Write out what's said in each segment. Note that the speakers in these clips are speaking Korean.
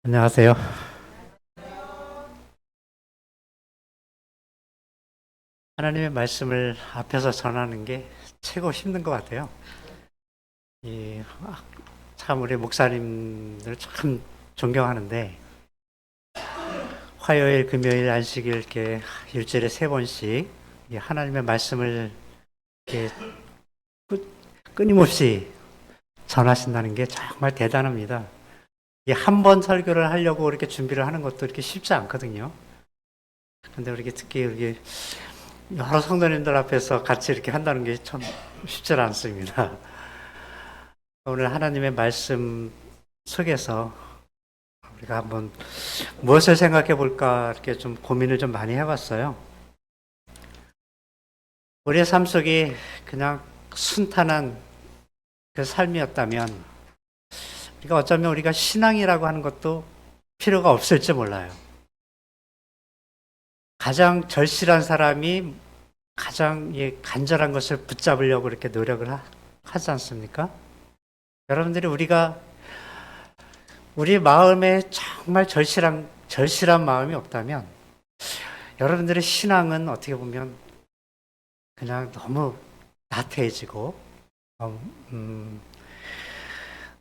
안녕하세요. 하나님의 말씀을 앞에서 전하는 게 최고 힘든 것 같아요. 이, 참 우리 목사님들 참 존경하는데 화요일, 금요일, 안식일 이렇게 일주일에 3번씩 이 하나님의 말씀을 이렇게 끊임없이 전하신다는 게 정말 대단합니다. 이 한 번 설교를 하려고 이렇게 준비를 하는 것도 이렇게 쉽지 않거든요. 근데 우리 특히 이렇게 여러 성도님들 앞에서 같이 이렇게 한다는 게 참 쉽지 않습니다. 오늘 하나님의 말씀 속에서 우리가 한번 무엇을 생각해 볼까 이렇게 좀 고민을 좀 많이 해봤어요. 우리의 삶 속이 그냥 순탄한 그 삶이었다면 우리가 어쩌면 우리가 신앙이라고 하는 것도 필요가 없을지 몰라요. 가장 절실한 사람이 가장 간절한 것을 붙잡으려고 이렇게 노력을 하지 않습니까? 여러분들이 우리 마음에 정말 절실한 마음이 없다면 여러분들의 신앙은 어떻게 보면 그냥 너무 나태해지고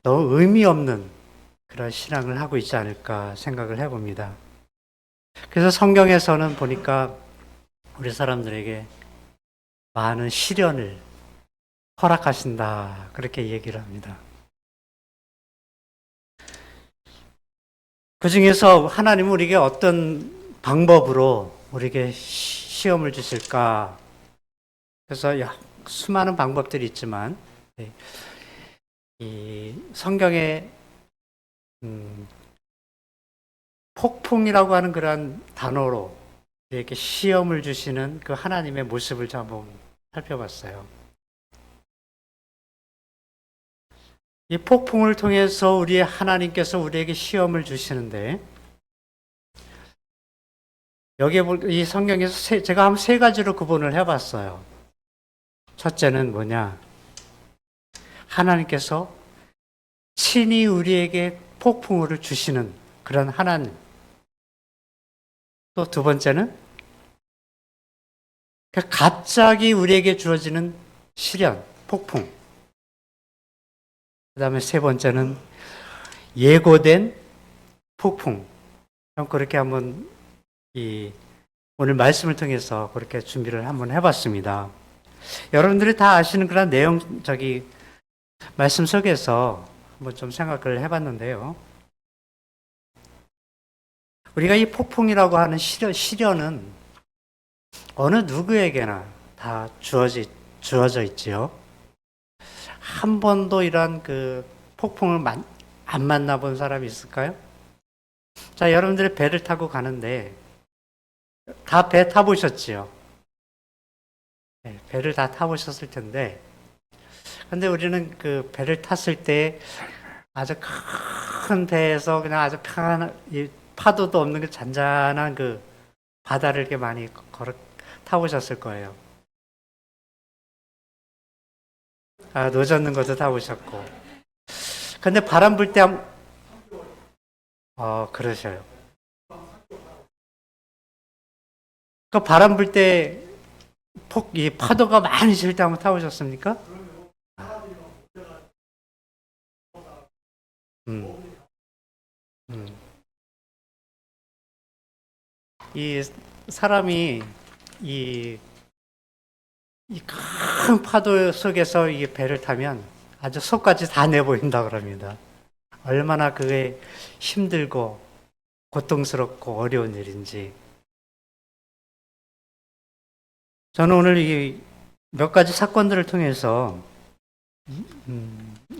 너무 의미 없는 그런 신앙을 하고 있지 않을까 생각을 해봅니다. 그래서 성경에서는 보니까 우리 사람들에게 많은 시련을 허락하신다 그렇게 얘기를 합니다. 그 중에서 하나님은 우리에게 어떤 방법으로 우리에게 시험을 주실까? 그래서 수많은 방법들이 있지만 이 성경에 폭풍이라고 하는 그런 단어로 이렇게 시험을 주시는 그 하나님의 모습을 좀 한번 살펴봤어요. 이 폭풍을 통해서 우리의 하나님께서 우리에게 시험을 주시는데 여기에 이 성경에서 제가 한 3가지로 구분을 해봤어요. 첫째는 뭐냐? 하나님께서 친히 우리에게 폭풍을 주시는 그런 하나님. 또 2번째는 갑자기 우리에게 주어지는 시련, 폭풍. 그 다음에 3번째는 예고된 폭풍. 그렇게 한번 오늘 말씀을 통해서 그렇게 준비를 한번 해봤습니다. 여러분들이 다 아시는 그런 말씀 속에서 한번 좀 생각을 해봤는데요. 우리가 이 폭풍이라고 하는 시련은 어느 누구에게나 다 주어져 있지요. 한 번도 이런 그 폭풍을 안 만나본 사람이 있을까요? 자, 여러분들이 배를 타고 가는데 다 배 타보셨지요? 네, 배를 다 타보셨을 텐데 근데 우리는 그 배를 탔을 때 아주 큰 배에서 그냥 아주 편안한 파도도 없는 그 잔잔한 그 바다를 이렇게 많이 타보셨을 거예요. 노젓는 것도 타보셨고. 근데 바람 불 때 그러셔요. 그 바람 불 때 이 파도가 많이 칠 때 한번 타보셨습니까? 음, 음. 이 사람이 이 큰 파도 속에서 이 배를 타면 아주 속까지 다 내보인다 그럽니다. 얼마나 그게 힘들고 고통스럽고 어려운 일인지. 저는 오늘 이 몇 가지 사건들을 통해서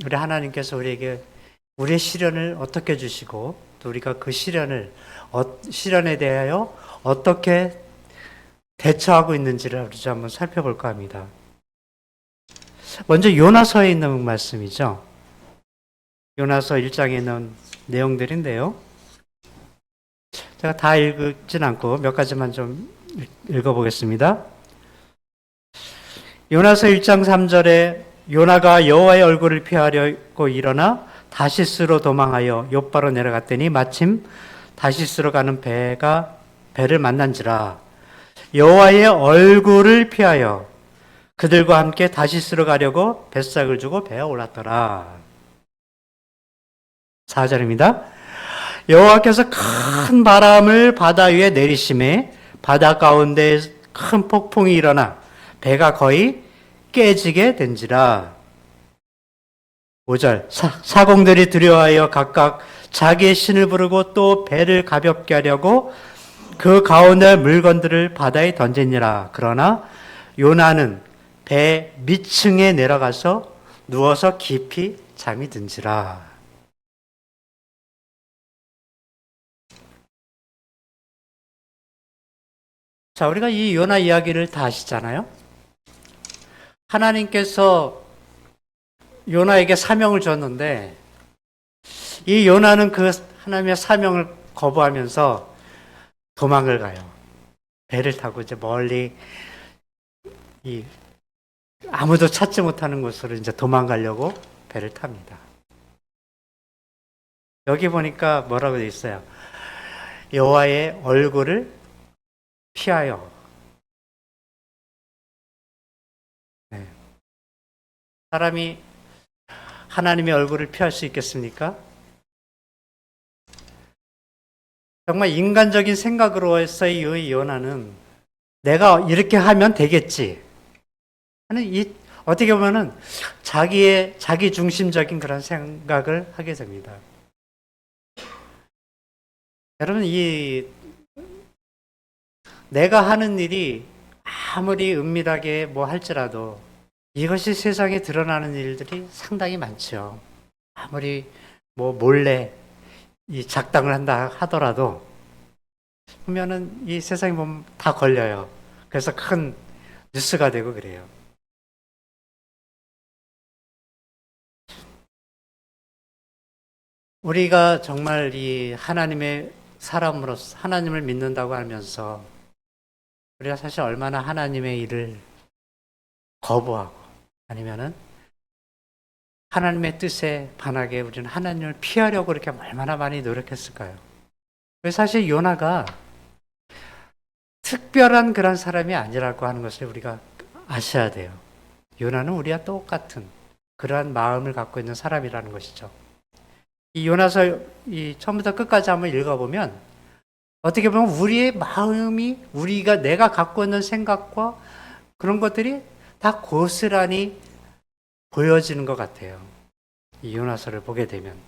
우리 하나님께서 우리에게 우리의 시련을 어떻게 주시고 또 우리가 그 시련에 대하여 어떻게 대처하고 있는지를 우리 한번 살펴볼까 합니다. 먼저 요나서에 있는 말씀이죠. 요나서 1장에 있는 내용들인데요. 제가 다 읽진 않고 몇 가지만 좀 읽어보겠습니다. 요나서 1장 3절에 요나가 여호와의 얼굴을 피하려고 일어나 다시스로 도망하여 욥바로 내려갔더니 마침 다시스로 가는 배를 만난지라. 여호와의 얼굴을 피하여 그들과 함께 다시스로 가려고 뱃삭을 주고 배에 올랐더라. 4절입니다. 여호와께서 큰 바람을 바다 위에 내리심에 바다 가운데 큰 폭풍이 일어나 배가 거의 깨지게 된지라. 5절 사공들이 두려워하여 각각 자기의 신을 부르고 또 배를 가볍게 하려고 그 가운데 물건들을 바다에 던지니라. 그러나 요나는 배 밑층에 내려가서 누워서 깊이 잠이 든지라. 자, 우리가 이 요나 이야기를 다 아시잖아요. 하나님께서 요나에게 사명을 줬는데 이 요나는 그 하나님의 사명을 거부하면서 도망을 가요. 배를 타고 이제 멀리 아무도 찾지 못하는 곳으로 이제 도망가려고 배를 탑니다. 여기 보니까 뭐라고 돼 있어요? 여호와의 얼굴을 피하여. 네. 사람이 하나님의 얼굴을 피할 수 있겠습니까? 정말 인간적인 생각으로서의 이 요나는 내가 이렇게 하면 되겠지 하는 어떻게 보면은 자기 중심적인 그런 생각을 하게 됩니다. 여러분, 내가 하는 일이 아무리 은밀하게 뭐 할지라도 이것이 세상에 드러나는 일들이 상당히 많죠. 아무리 뭐 몰래 이 작당을 한다 하더라도 보면은 이 세상에 보면 다 걸려요. 그래서 큰 뉴스가 되고 그래요. 우리가 정말 이 하나님의 사람으로서 하나님을 믿는다고 하면서 우리가 사실 얼마나 하나님의 일을 거부하고 아니면은 하나님의 뜻에 반하게 우리는 하나님을 피하려고 그렇게 얼마나 많이 노력했을까요? 사실 요나가 특별한 그런 사람이 아니라고 하는 것을 우리가 아셔야 돼요. 요나는 우리와 똑같은 그러한 마음을 갖고 있는 사람이라는 것이죠. 이 요나서 처음부터 끝까지 한번 읽어보면 어떻게 보면 우리의 마음이 내가 갖고 있는 생각과 그런 것들이 다 고스란히 보여지는 것 같아요. 이 요나서를 보게 되면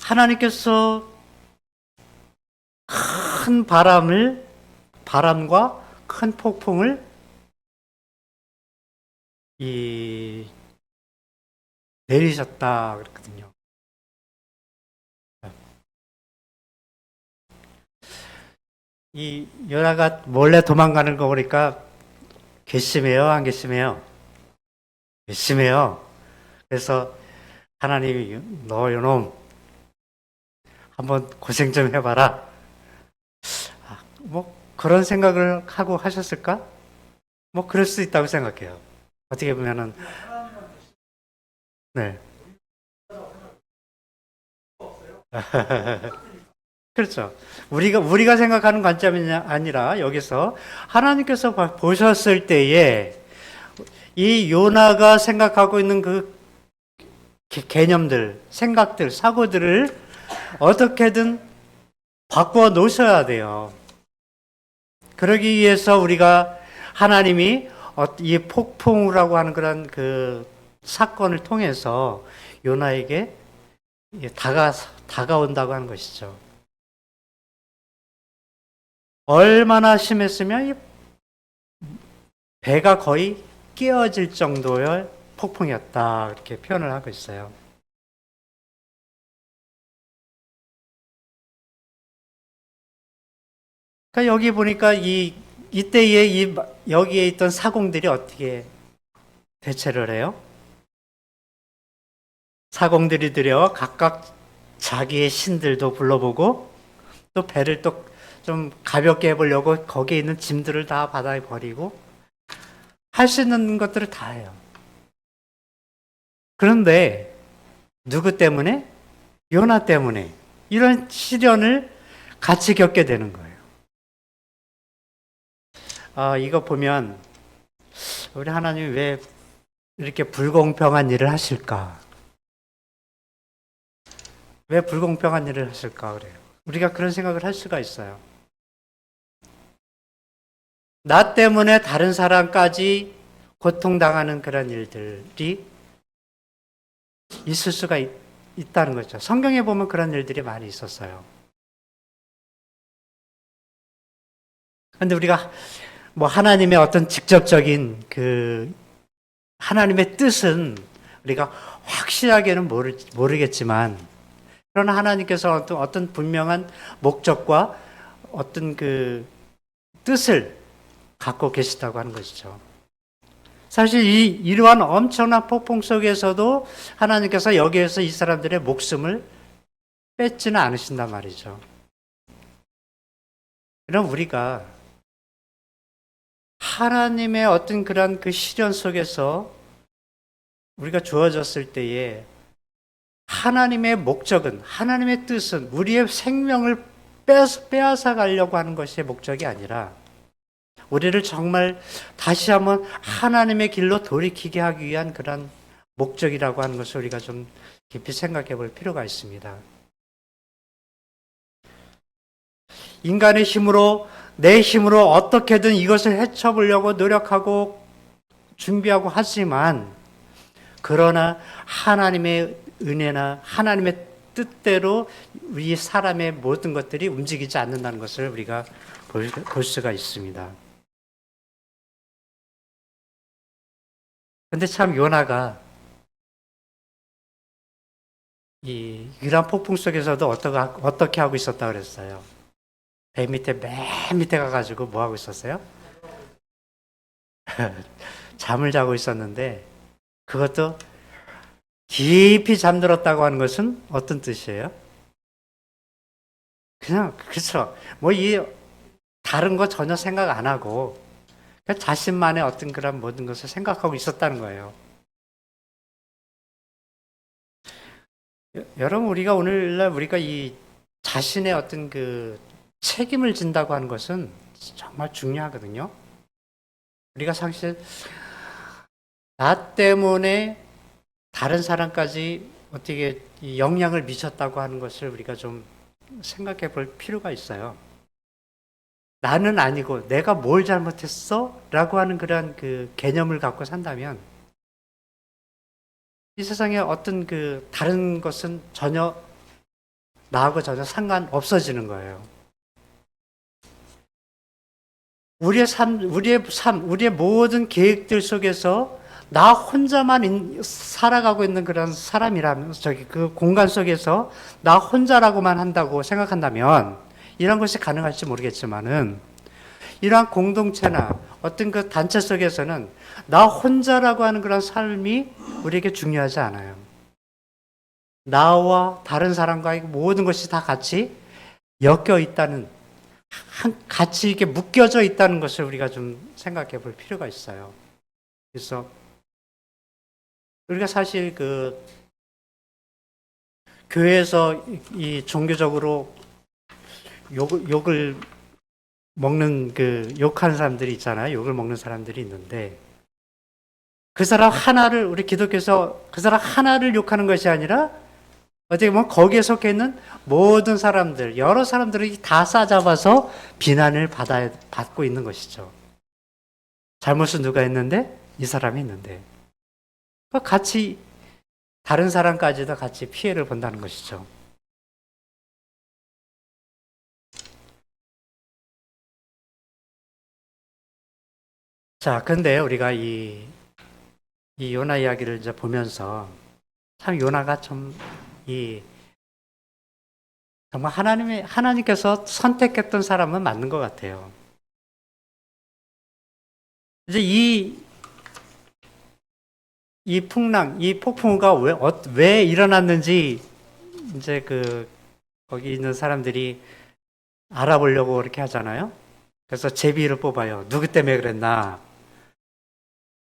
하나님께서 큰 바람과 큰 폭풍을 내리셨다 그랬거든요. 이 요나가 몰래 도망가는 거 보니까 괘씸해요, 안 괘씸해요? 괘씸해요. 그래서 하나님이 너 요놈 한번 고생 좀 해봐라. 뭐 그런 생각을 하고 하셨을까? 뭐 그럴 수 있다고 생각해요. 어떻게 보면은 네. 그렇죠. 우리가 생각하는 관점이 아니라 여기서 하나님께서 보셨을 때에 이 요나가 생각하고 있는 그 개념들, 생각들, 사고들을 어떻게든 바꾸어 놓으셔야 돼요. 그러기 위해서 우리가 하나님이 이 폭풍이라고 하는 그런 그 사건을 통해서 요나에게 다가온다고 하는 것이죠. 얼마나 심했으면 배가 거의 깨어질 정도의 폭풍이었다 이렇게 표현을 하고 있어요. 그러니까 여기 보니까 이때에 여기에 있던 사공들이 어떻게 대체를 해요? 사공들이 들여 각각 자기의 신들도 불러보고 또 배를 또 좀 가볍게 해보려고 거기에 있는 짐들을 다 바다에 버리고 할 수 있는 것들을 다 해요. 그런데 누구 때문에? 요나 때문에 이런 시련을 같이 겪게 되는 거예요. 이거 보면 우리 하나님이 왜 이렇게 불공평한 일을 하실까? 왜 불공평한 일을 하실까 그래요. 우리가 그런 생각을 할 수가 있어요. 나 때문에 다른 사람까지 고통당하는 그런 일들이 있을 수가 있다는 거죠. 성경에 보면 그런 일들이 많이 있었어요. 그런데 우리가 뭐 하나님의 어떤 직접적인 그 하나님의 뜻은 우리가 확실하게는 모르겠지만, 그러나 하나님께서 어떤 분명한 목적과 어떤 그 뜻을 갖고 계시다고 하는 것이죠. 사실 이러한 엄청난 폭풍 속에서도 하나님께서 여기에서 이 사람들의 목숨을 뺏지는 않으신단 말이죠. 그럼 우리가 하나님의 어떤 그런 그 시련 속에서 우리가 주어졌을 때에 하나님의 목적은, 하나님의 뜻은 우리의 생명을 빼앗아 가려고 하는 것이 목적이 아니라 우리를 정말 다시 한번 하나님의 길로 돌이키게 하기 위한 그런 목적이라고 하는 것을 우리가 좀 깊이 생각해 볼 필요가 있습니다. 인간의 힘으로, 내 힘으로 어떻게든 이것을 헤쳐보려고 노력하고 준비하고 하지만, 그러나 하나님의 은혜나 하나님의 뜻대로 우리 사람의 모든 것들이 움직이지 않는다는 것을 우리가 볼 수가 있습니다. 근데 참 요나가 이런 폭풍 속에서도 어떻게 하고 있었다 그랬어요? 배 밑에, 맨 밑에 가가지고 뭐 하고 있었어요? 잠을 자고 있었는데, 그것도 깊이 잠들었다고 하는 것은 어떤 뜻이에요? 그냥, 그쵸. 다른 거 전혀 생각 안 하고, 자신만의 어떤 그런 모든 것을 생각하고 있었다는 거예요. 여러분, 우리가 이 자신의 어떤 그 책임을 진다고 하는 것은 정말 중요하거든요. 우리가 사실 나 때문에 다른 사람까지 어떻게 영향을 미쳤다고 하는 것을 우리가 좀 생각해 볼 필요가 있어요. 나는 아니고 내가 뭘 잘못했어? 라고 하는 그런 그 개념을 갖고 산다면 이 세상에 어떤 그 다른 것은 나하고 전혀 상관없어지는 거예요. 우리의 모든 계획들 속에서 나 혼자만 살아가고 있는 그런 사람이라면, 그 공간 속에서 나 혼자라고만 한다고 생각한다면 이런 것이 가능할지 모르겠지만은, 이러한 공동체나 어떤 그 단체 속에서는 나 혼자라고 하는 그런 삶이 우리에게 중요하지 않아요. 나와 다른 사람과의 모든 것이 다 같이 엮여 있다는, 같이 이렇게 묶여져 있다는 것을 우리가 좀 생각해 볼 필요가 있어요. 그래서 우리가 사실 그 교회에서 이 종교적으로 욕을 먹는 욕하는 사람들이 있잖아요. 욕을 먹는 사람들이 있는데, 그 사람 하나를, 우리 기독교에서 그 사람 하나를 욕하는 것이 아니라 어떻게 보면 거기에 속해 있는 모든 사람들, 여러 사람들이 다 싸잡아서 비난을 받고 있는 것이죠. 잘못은 누가 했는데? 이 사람이 했는데. 같이 다른 사람까지도 같이 피해를 본다는 것이죠. 자, 근데 우리가 이 요나 이야기를 이제 보면서 참 요나가 정말 하나님께서 선택했던 사람은 맞는 것 같아요. 이제 이 폭풍우가 왜 일어났는지 이제 거기 있는 사람들이 알아보려고 그렇게 하잖아요. 그래서 제비를 뽑아요. 누구 때문에 그랬나?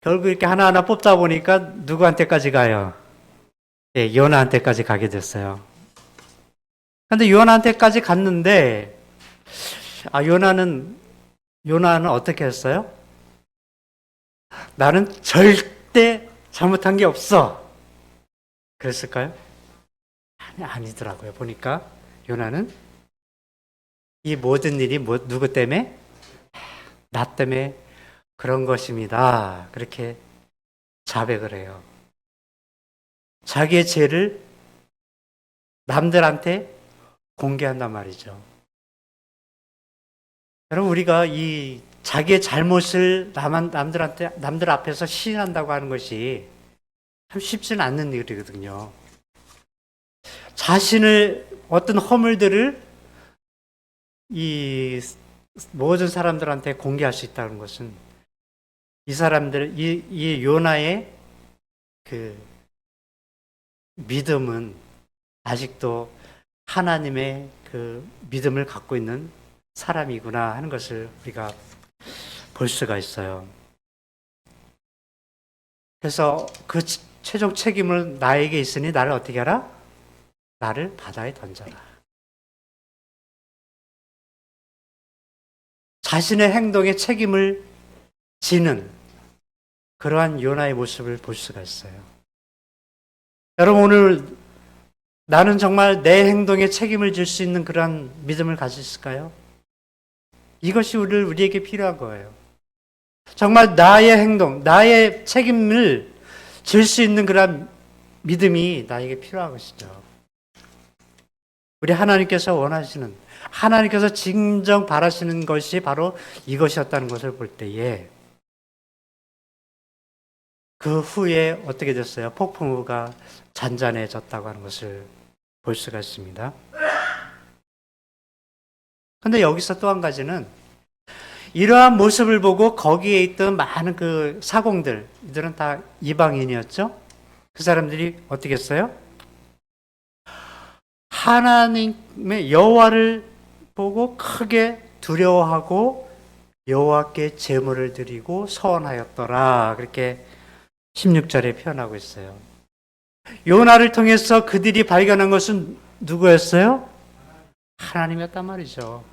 결국 이렇게 하나하나 뽑다 보니까 누구한테까지 가요? 예, 요나한테까지 가게 됐어요. 근데 요나한테까지 갔는데, 요나는 어떻게 했어요? 나는 절대 잘못한 게 없어. 그랬을까요? 아니더라고요. 보니까 요나는 이 모든 일이 누구 때문에? 나 때문에 그런 것입니다. 그렇게 자백을 해요. 자기의 죄를 남들한테 공개한단 말이죠. 여러분, 우리가 이 자기의 잘못을 남들 앞에서 시인한다고 하는 것이 참 쉽지는 않는 일이거든요. 자신을, 어떤 허물들을 이 모든 사람들한테 공개할 수 있다는 것은 이 요나의 그 믿음은 아직도 하나님의 그 믿음을 갖고 있는 사람이구나 하는 것을 우리가 볼 수가 있어요. 그래서 그 최종 책임을 나에게 있으니 나를 어떻게 하라? 나를 바다에 던져라. 자신의 행동에 책임을 지는 그러한 요나의 모습을 볼 수가 있어요. 여러분, 오늘 나는 정말 내 행동에 책임을 질 수 있는 그러한 믿음을 가졌을까요? 이것이 우리에게 필요한 거예요. 정말 나의 행동, 나의 책임을 질 수 있는 그러한 믿음이 나에게 필요한 것이죠. 우리 하나님께서 진정 바라시는 것이 바로 이것이었다는 것을 볼 때에 그 후에 어떻게 됐어요? 폭풍우가 잔잔해졌다고 하는 것을 볼 수가 있습니다. 근데 여기서 또 한 가지는 이러한 모습을 보고 거기에 있던 많은 그 사공들, 이들은 다 이방인이었죠? 그 사람들이 어떻게 했어요? 하나님의 여호와를 보고 크게 두려워하고 여호와께 제물을 드리고 서원하였더라. 그렇게 16절에 표현하고 있어요. 요나를 통해서 그들이 발견한 것은 누구였어요? 하나님이었단 말이죠.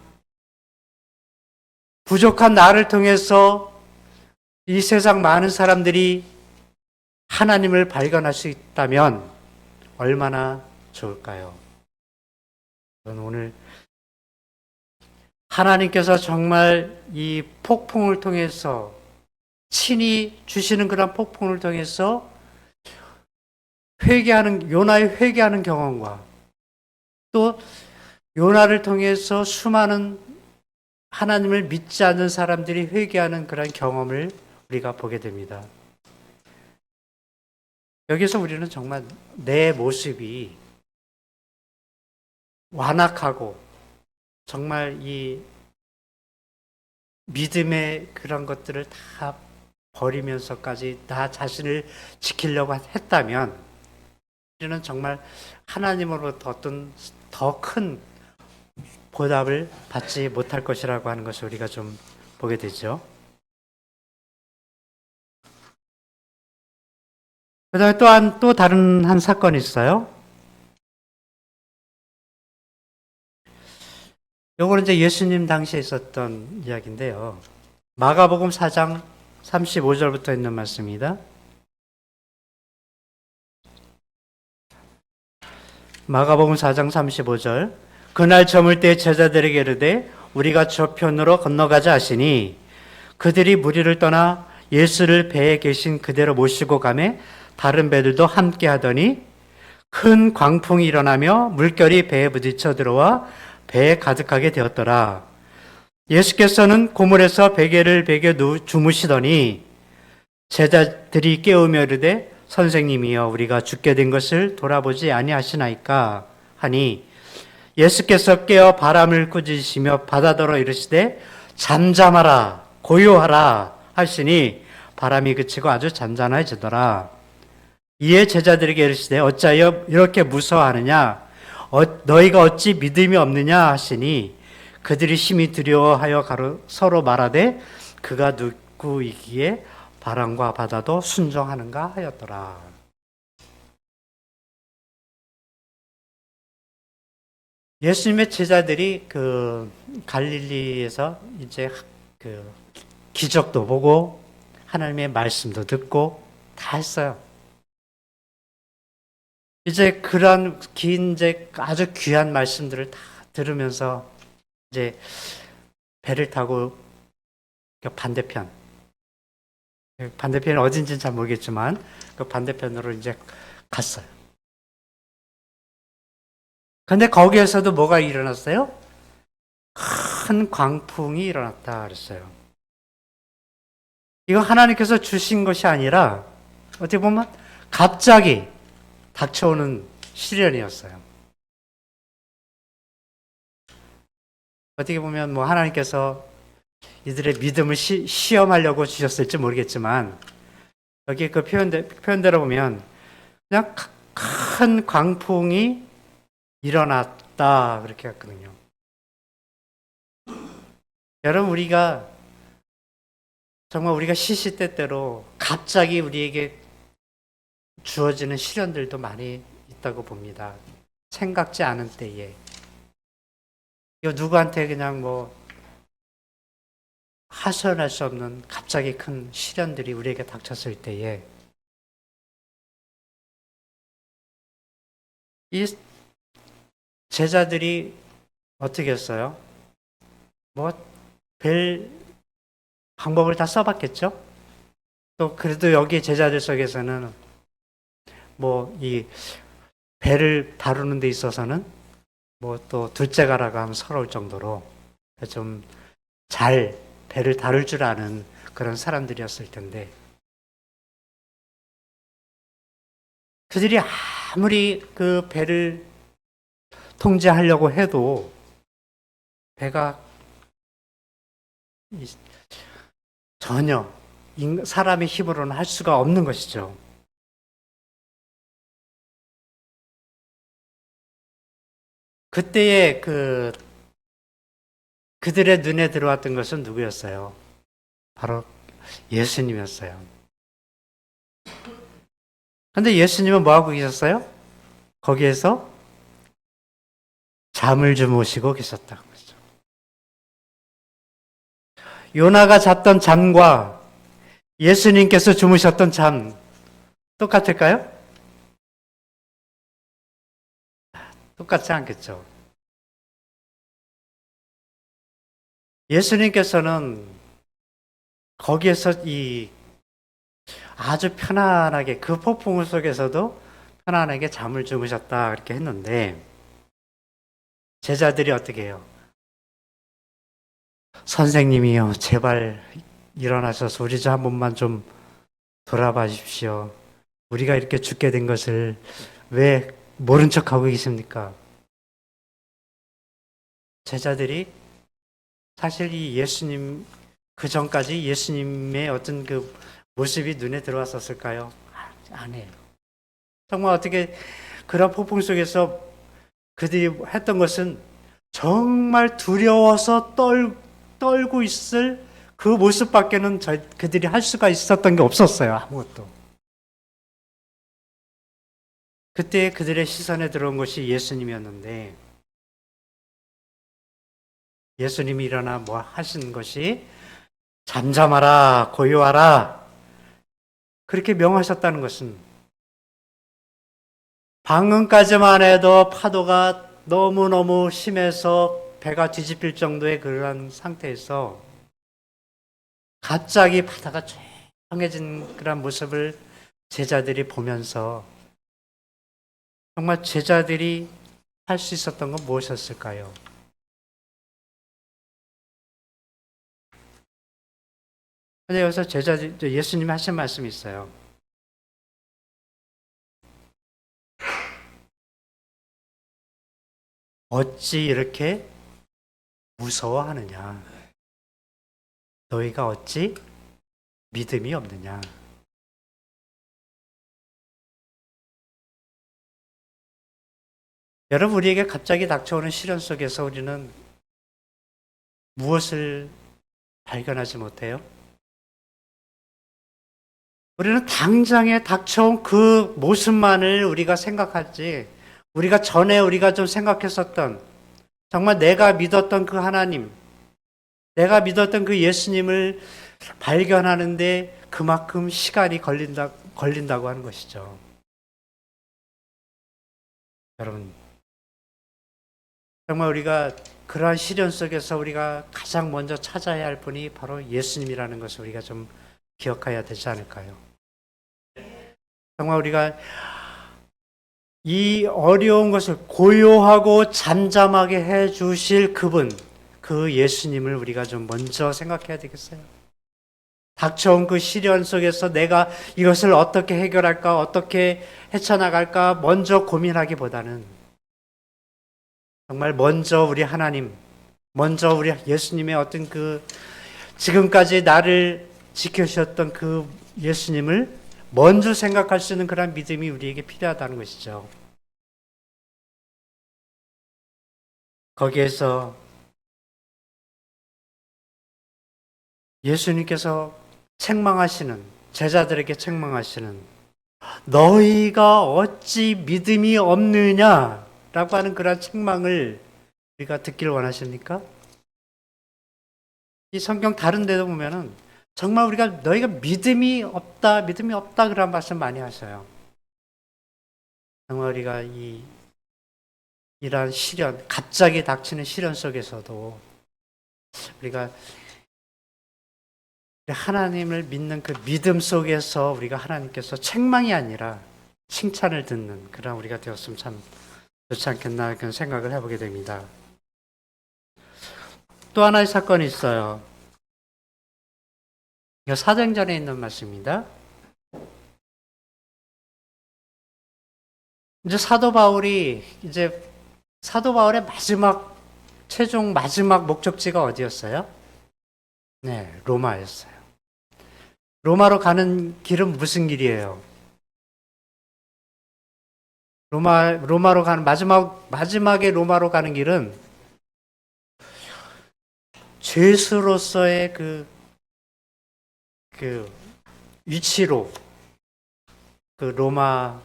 부족한 나를 통해서 이 세상 많은 사람들이 하나님을 발견할 수 있다면 얼마나 좋을까요? 오늘 하나님께서 정말 이 폭풍을 통해서 친히 주시는 그런 폭풍을 통해서 요나의 회개하는 경험과 또 요나를 통해서 수많은 하나님을 믿지 않는 사람들이 회개하는 그런 경험을 우리가 보게 됩니다. 여기서 우리는 정말 내 모습이 완악하고 정말 이 믿음의 그런 것들을 다 버리면서까지 나 자신을 지키려고 했다면 우리는 정말 하나님으로부터 어떤 더 큰 보답을 받지 못할 것이라고 하는 것을 우리가 좀 보게 되죠. 그다음에 또 다른 한 사건이 있어요. 요거는 이제 예수님 당시에 있었던 이야기인데요. 마가복음 4장 35절부터 있는 말씀입니다. 마가복음 4장 35절. 그날 저물 때 제자들에게 이르되 우리가 저편으로 건너가자 하시니 그들이 무리를 떠나 예수를 배에 계신 그대로 모시고 가매 다른 배들도 함께 하더니 큰 광풍이 일어나며 물결이 배에 부딪혀 들어와 배에 가득하게 되었더라. 예수께서는 고물에서 베개를 베겨 주무시더니 제자들이 깨우며 이르되 선생님이여 우리가 죽게 된 것을 돌아보지 아니하시나이까 하니 예수께서 깨어 바람을 꾸짖으시며 바다더러 이르시되 잠잠하라 고요하라 하시니 바람이 그치고 아주 잔잔해지더라. 이에 제자들에게 이르시되 어찌하여 이렇게 무서워하느냐 너희가 어찌 믿음이 없느냐 하시니 그들이 심히 두려워하여 서로 말하되 그가 누구이기에 바람과 바다도 순종하는가 하였더라. 예수님의 제자들이 그 갈릴리에서 이제 그 기적도 보고 하나님의 말씀도 듣고 다 했어요. 이제 그런 긴 이제 아주 귀한 말씀들을 다 들으면서 이제 배를 타고 반대편이 어딘지는 잘 모르겠지만 그 반대편으로 이제 갔어요. 근데 거기에서도 뭐가 일어났어요? 큰 광풍이 일어났다 그랬어요. 이거 하나님께서 주신 것이 아니라 어떻게 보면 갑자기 닥쳐오는 시련이었어요. 어떻게 보면 뭐 하나님께서 이들의 믿음을 시험하려고 주셨을지 모르겠지만 여기 그 표현대로 보면 그냥 큰 광풍이 일어났다 그렇게 했거든요. 여러분 정말 우리가 시시때때로 갑자기 우리에게 주어지는 시련들도 많이 있다고 봅니다. 생각지 않은 때에. 이거 누구한테 그냥 뭐 하소연할 수 없는 갑자기 큰 시련들이 우리에게 닥쳤을 때에 이 제자들이 어떻게 했어요? 뭐 별 방법을 다 써봤겠죠? 또 그래도 여기 제자들 속에서는 뭐 이 배를 다루는 데 있어서는 뭐 또 둘째가라고 하면 서러울 정도로 좀 잘 배를 다룰 줄 아는 그런 사람들이었을 텐데 그들이 아무리 그 배를 통제하려고 해도 배가 전혀 사람의 힘으로는 할 수가 없는 것이죠. 그때에 그들의 눈에 들어왔던 것은 누구였어요? 바로 예수님이었어요. 근데 예수님은 뭐 하고 계셨어요? 거기에서 잠을 주무시고 계셨다고 그러죠. 요나가 잤던 잠과 예수님께서 주무셨던 잠 똑같을까요? 똑같지 않겠죠. 예수님께서는 거기에서 이 아주 편안하게 그 폭풍 속에서도 편안하게 잠을 주무셨다 그렇게 했는데 제자들이 어떻게 해요? 선생님이요, 제발 일어나셔서 우리 좀 한 번만 좀 돌아봐 주십시오. 우리가 이렇게 죽게 된 것을 왜 모른 척하고 계십니까? 제자들이 사실 이 예수님 그 전까지 예수님의 어떤 그 모습이 눈에 들어왔었을까요? 아니에요. 정말 어떻게 그런 폭풍 속에서 그들이 했던 것은 정말 두려워서 떨고 있을 그 모습밖에는 그들이 할 수가 있었던 게 없었어요. 아무것도. 그때 그들의 시선에 들어온 것이 예수님이었는데 예수님이 일어나 뭐 하신 것이 잠잠하라, 고요하라 그렇게 명하셨다는 것은 방금까지만 해도 파도가 너무너무 심해서 배가 뒤집힐 정도의 그런 상태에서 갑자기 바다가 조용해진 그런 모습을 제자들이 보면서 정말 제자들이 할 수 있었던 건 무엇이었을까요? 근데 여기서 예수님이 하신 말씀이 있어요. 어찌 이렇게 무서워하느냐? 너희가 어찌 믿음이 없느냐? 여러분, 우리에게 갑자기 닥쳐오는 시련 속에서 우리는 무엇을 발견하지 못해요? 우리는 당장에 닥쳐온 그 모습만을 우리가 생각하지, 우리가 전에 우리가 좀 생각했었던 정말 내가 믿었던 그 하나님, 내가 믿었던 그 예수님을 발견하는데 그만큼 시간이 걸린다고 하는 것이죠. 여러분, 정말 우리가 그러한 시련 속에서 우리가 가장 먼저 찾아야 할 분이 바로 예수님이라는 것을 우리가 좀 기억해야 되지 않을까요? 정말 우리가 이 어려운 것을 고요하고 잠잠하게 해 주실 그분, 그 예수님을 우리가 좀 먼저 생각해야 되겠어요. 닥쳐온 그 시련 속에서 내가 이것을 어떻게 해결할까, 어떻게 헤쳐나갈까 먼저 고민하기보다는 정말 먼저 우리 하나님, 먼저 우리 예수님의 어떤 그 지금까지 나를 지켜주셨던 그 예수님을 먼저 생각할 수 있는 그런 믿음이 우리에게 필요하다는 것이죠. 거기에서 예수님께서 책망하시는, 제자들에게 책망하시는 너희가 어찌 믿음이 없느냐라고 하는 그런 책망을 우리가 듣기를 원하십니까? 이 성경 다른 데도 보면은 정말 우리가 너희가 믿음이 없다 그런 말씀 많이 하셔요. 정말 우리가 이러한 시련, 갑자기 닥치는 시련 속에서도 우리가 하나님을 믿는 그 믿음 속에서 우리가 하나님께서 책망이 아니라 칭찬을 듣는 그런 우리가 되었으면 참 좋지 않겠나 그런 생각을 해보게 됩니다. 또 하나의 사건이 있어요. 이거 사도행전에 있는 말씀입니다. 이제 사도 바울의 최종 마지막 목적지가 어디였어요? 네, 로마였어요. 로마로 가는 길은 무슨 길이에요? 로마로 가는 마지막에 로마로 가는 길은 죄수로서의 그 위치로 그 로마에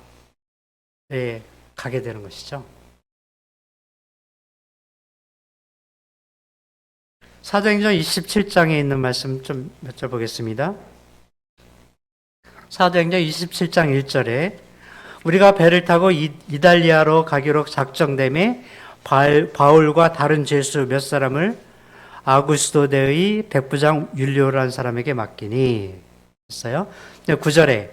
가게 되는 것이죠. 사도행전 27장에 있는 말씀 좀 여쭤보겠습니다. 사도행전 27장 1절에 우리가 배를 타고 이달리아로 가기로 작정됨에 바울과 다른 죄수 몇 사람을 아구스도대의 백부장 율리오라는 사람에게 맡기니 했어요. 9절에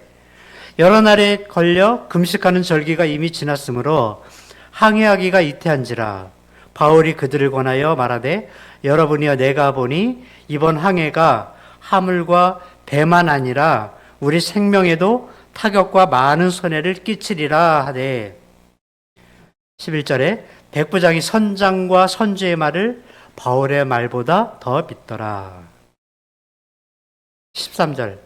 여러 날에 걸려 금식하는 절기가 이미 지났으므로 항해하기가 이태한지라 바울이 그들을 권하여 말하되 여러분이여 내가 보니 이번 항해가 하물과 배만 아니라 우리 생명에도 타격과 많은 손해를 끼치리라 하되 11절에 백부장이 선장과 선주의 말을 바울의 말보다 더 믿더라. 13절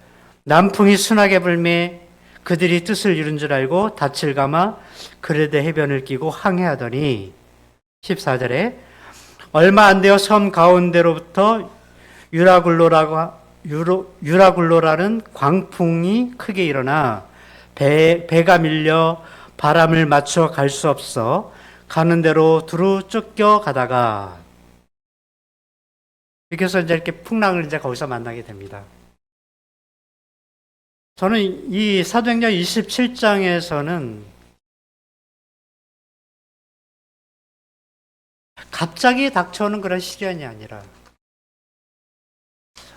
남풍이 순하게 불매 그들이 뜻을 이룬 줄 알고 닻을 감아 그레데 해변을 끼고 항해하더니 14절에 얼마 안 되어 섬 가운데로부터 유라굴로라는 광풍이 크게 일어나 배가 밀려 바람을 맞춰 갈 수 없어 가는 대로 두루 쫓겨 가다가 이렇게 해서 이렇게 풍랑을 거기서 만나게 됩니다. 저는 이 사도행전 27장에서는 갑자기 닥쳐오는 그런 시련이 아니라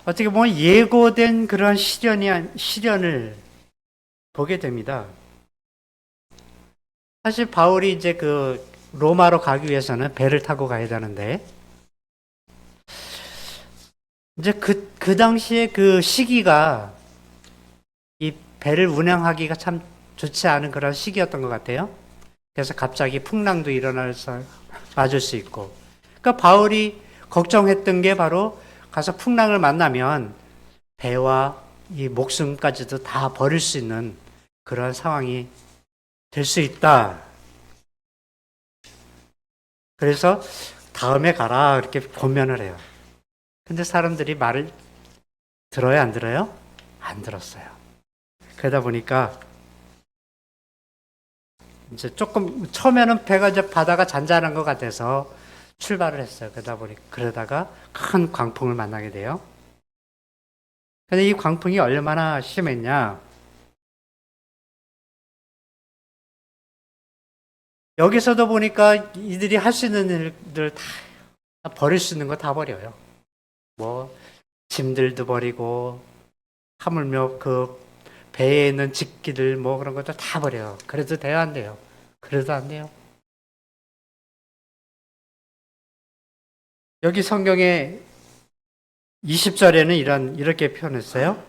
어떻게 보면 예고된 그런 시련을 보게 됩니다. 사실 바울이 이제 그 로마로 가기 위해서는 배를 타고 가야 되는데 이제 그 당시에 그 시기가 이 배를 운행하기가 참 좋지 않은 그런 시기였던 것 같아요. 그래서 갑자기 풍랑도 일어나서 맞을 수 있고. 그러니까 바울이 걱정했던 게 바로 가서 풍랑을 만나면 배와 이 목숨까지도 다 버릴 수 있는 그런 상황이 될 수 있다. 그래서 다음에 가라 이렇게 권면을 해요. 근데 사람들이 말을 들어요, 안 들어요? 안 들었어요. 그러다 보니까 이제 조금 처음에는 배가 이제 바다가 잔잔한 것 같아서 출발을 했어요. 그러다가 큰 광풍을 만나게 돼요. 근데 이 광풍이 얼마나 심했냐? 여기서도 보니까 이들이 할 수 있는 일들 다 버릴 수 있는 거 다 버려요. 뭐 짐들도 버리고 하물며 그 배에 있는 직기들 뭐 그런 것도 다 버려요. 그래도 돼요, 안 돼요? 그래도 안 돼요. 여기 성경에 20절에는 이렇게 표현했어요.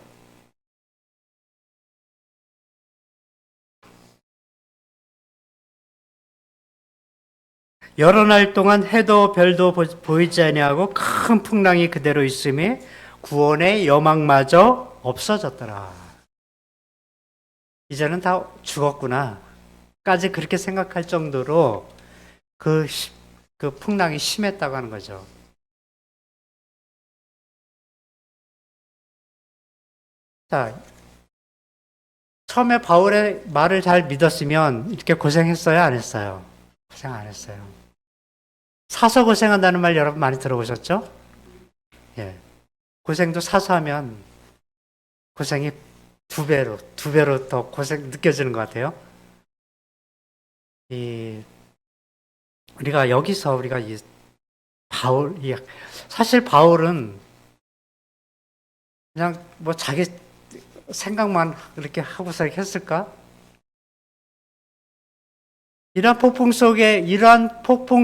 여러 날 동안 해도 별도 보이지 아니하고 큰 풍랑이 그대로 있음에 구원의 여망마저 없어졌더라. 이제는 다 죽었구나 까지 그렇게 생각할 정도로 그 풍랑이 심했다고 하는 거죠. 자, 처음에 바울의 말을 잘 믿었으면 이렇게 고생했어요, 안 했어요? 고생 안 했어요. 사서 고생한다는 말 여러분 많이 들어보셨죠? 예. 고생도 사서 하면 고생이 두 배로 더 고생 느껴지는 것 같아요. 우리가 여기서 우리가 사실 바울은 그냥 뭐 자기 생각만 이렇게 하고서 했을까? 이러한 폭풍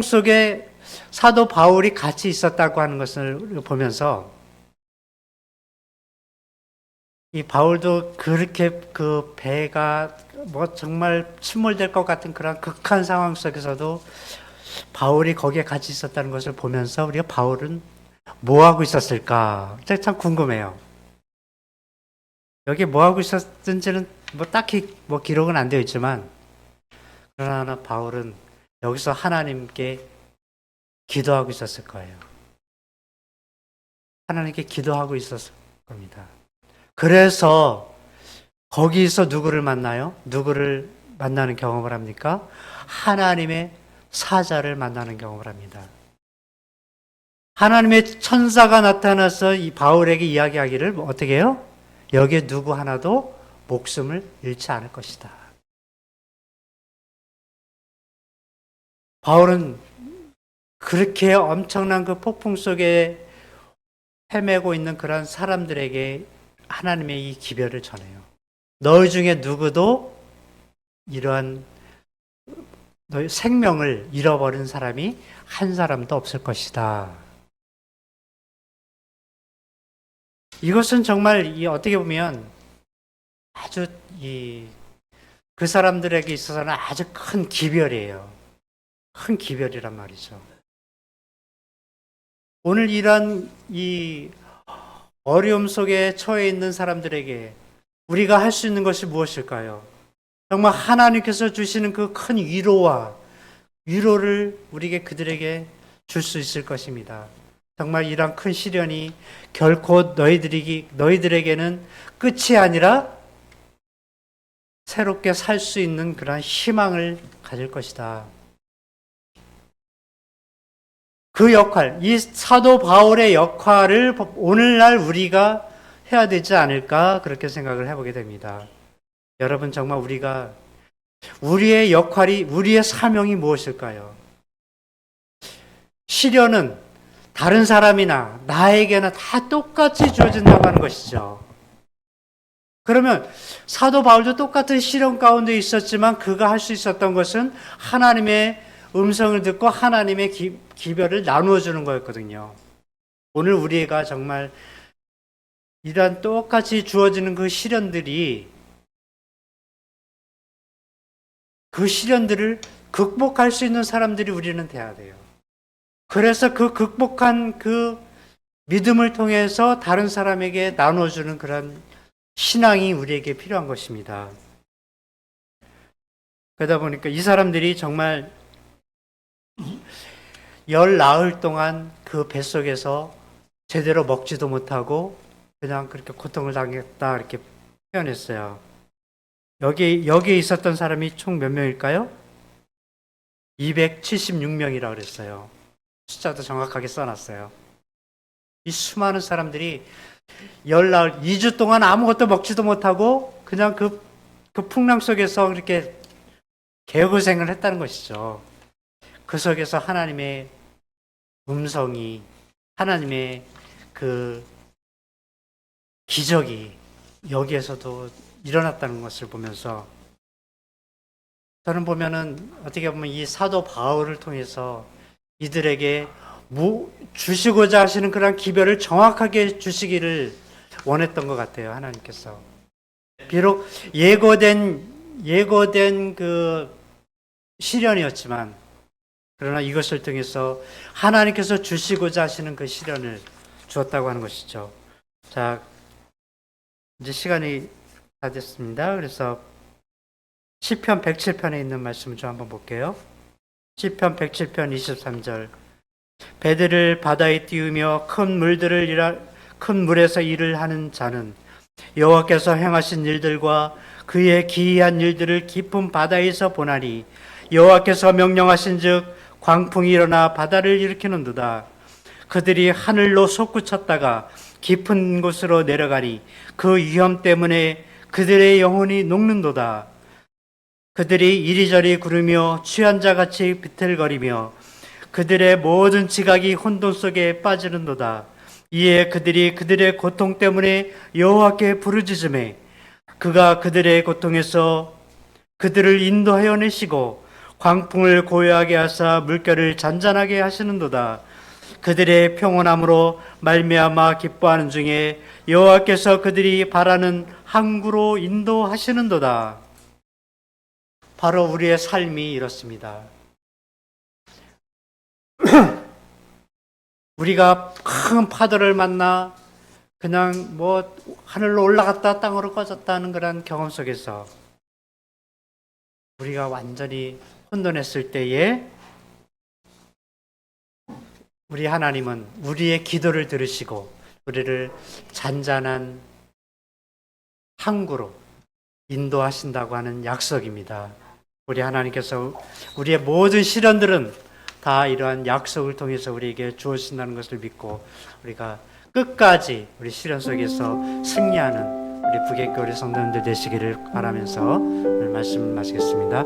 속에 사도 바울이 같이 있었다고 하는 것을 보면서 이 바울도 그렇게 그 배가 뭐 정말 침몰될 것 같은 그런 극한 상황 속에서도 바울이 거기에 같이 있었다는 것을 보면서 우리가 바울은 뭐 하고 있었을까? 참 궁금해요. 여기 뭐 하고 있었는지는 뭐 딱히 뭐 기록은 안 되어 있지만 그러나 바울은 여기서 하나님께 기도하고 있었을 거예요. 하나님께 기도하고 있었을 겁니다. 그래서 거기서 누구를 만나요? 누구를 만나는 경험을 합니까? 하나님의 사자를 만나는 경험을 합니다. 하나님의 천사가 나타나서 이 바울에게 이야기하기를 어떻게 해요? 여기에 누구 하나도 목숨을 잃지 않을 것이다. 바울은 그렇게 엄청난 그 폭풍 속에 헤매고 있는 그런 사람들에게 하나님의 이 기별을 전해요. 너희 중에 누구도 이러한 너희 생명을 잃어버린 사람이 한 사람도 없을 것이다. 이것은 정말 어떻게 보면 아주 그 사람들에게 있어서는 아주 큰 기별이에요. 큰 기별이란 말이죠. 오늘 이런 이 어려움 속에 처해 있는 사람들에게 우리가 할 수 있는 것이 무엇일까요? 정말 하나님께서 주시는 그 큰 위로를 우리에게 그들에게 줄 수 있을 것입니다. 정말 이런 큰 시련이 결코 너희들에게는 끝이 아니라 새롭게 살 수 있는 그런 희망을 가질 것이다. 그 역할, 이 사도 바울의 역할을 오늘날 우리가 해야 되지 않을까 그렇게 생각을 해보게 됩니다. 여러분 정말 우리의 역할이 우리의 사명이 무엇일까요? 시련은 다른 사람이나 나에게나 다 똑같이 주어진다고 하는 것이죠. 그러면 사도 바울도 똑같은 시련 가운데 있었지만 그가 할 수 있었던 것은 하나님의 음성을 듣고 하나님의 기별을 나누어 주는 거였거든요. 오늘 우리가 정말 이러한 똑같이 주어지는 그 시련들을 극복할 수 있는 사람들이 우리는 돼야 돼요. 그래서 그 극복한 그 믿음을 통해서 다른 사람에게 나눠주는 그런 신앙이 우리에게 필요한 것입니다. 그러다 보니까 이 사람들이 정말 열 나흘 동안 그 뱃속에서 제대로 먹지도 못하고 그냥 그렇게 고통을 당했다 이렇게 표현했어요. 여기에 있었던 사람이 총 몇 명일까요? 276명이라고 그랬어요. 숫자도 정확하게 써놨어요. 이 수많은 사람들이 열나흘 2주 동안 아무것도 먹지도 못하고 그냥 그 풍랑 속에서 이렇게 개고생을 했다는 것이죠. 그 속에서 하나님의 음성이, 하나님의 그 기적이 여기에서도 일어났다는 것을 보면서 저는 보면은 어떻게 보면 이 사도 바울을 통해서 이들에게 주시고자 하시는 그런 기별을 정확하게 주시기를 원했던 것 같아요. 하나님께서. 비록 예고된 그 시련이었지만 그러나 이것을 통해서 하나님께서 주시고자 하시는 그 시련을 주었다고 하는 것이죠. 자, 이제 시간이 다 됐습니다. 그래서 시편 107편에 있는 말씀을 좀 한번 볼게요. 시편 107편 23절. 배들을 바다에 띄우며 큰 물에서 일을 하는 자는 여호와께서 행하신 일들과 그의 기이한 일들을 깊은 바다에서 보나니 여호와께서 명령하신즉 광풍이 일어나 바다를 일으키는도다. 그들이 하늘로 솟구쳤다가 깊은 곳으로 내려가니 그 위험 때문에 그들의 영혼이 녹는도다. 그들이 이리저리 구르며 취한 자같이 비틀거리며 그들의 모든 지각이 혼돈 속에 빠지는도다. 이에 그들이 그들의 고통 때문에 여호와께 부르짖으매 그가 그들의 고통에서 그들을 인도하여 내시고 광풍을 고요하게 하사 물결을 잔잔하게 하시는도다. 그들의 평온함으로 말미암아 기뻐하는 중에 여호와께서 그들이 바라는 항구로 인도하시는도다. 바로 우리의 삶이 이렇습니다. 우리가 큰 파도를 만나 그냥 뭐 하늘로 올라갔다 땅으로 꺼졌다 하는 그런 경험 속에서 우리가 완전히 혼돈했을 때에 우리 하나님은 우리의 기도를 들으시고 우리를 잔잔한 항구로 인도하신다고 하는 약속입니다. 우리 하나님께서 우리의 모든 시련들은 다 이러한 약속을 통해서 우리에게 주어진다는 것을 믿고 우리가 끝까지 우리 시련 속에서 승리하는 우리 부객교회 성도님들 되시기를 바라면서 오늘 말씀 마치겠습니다.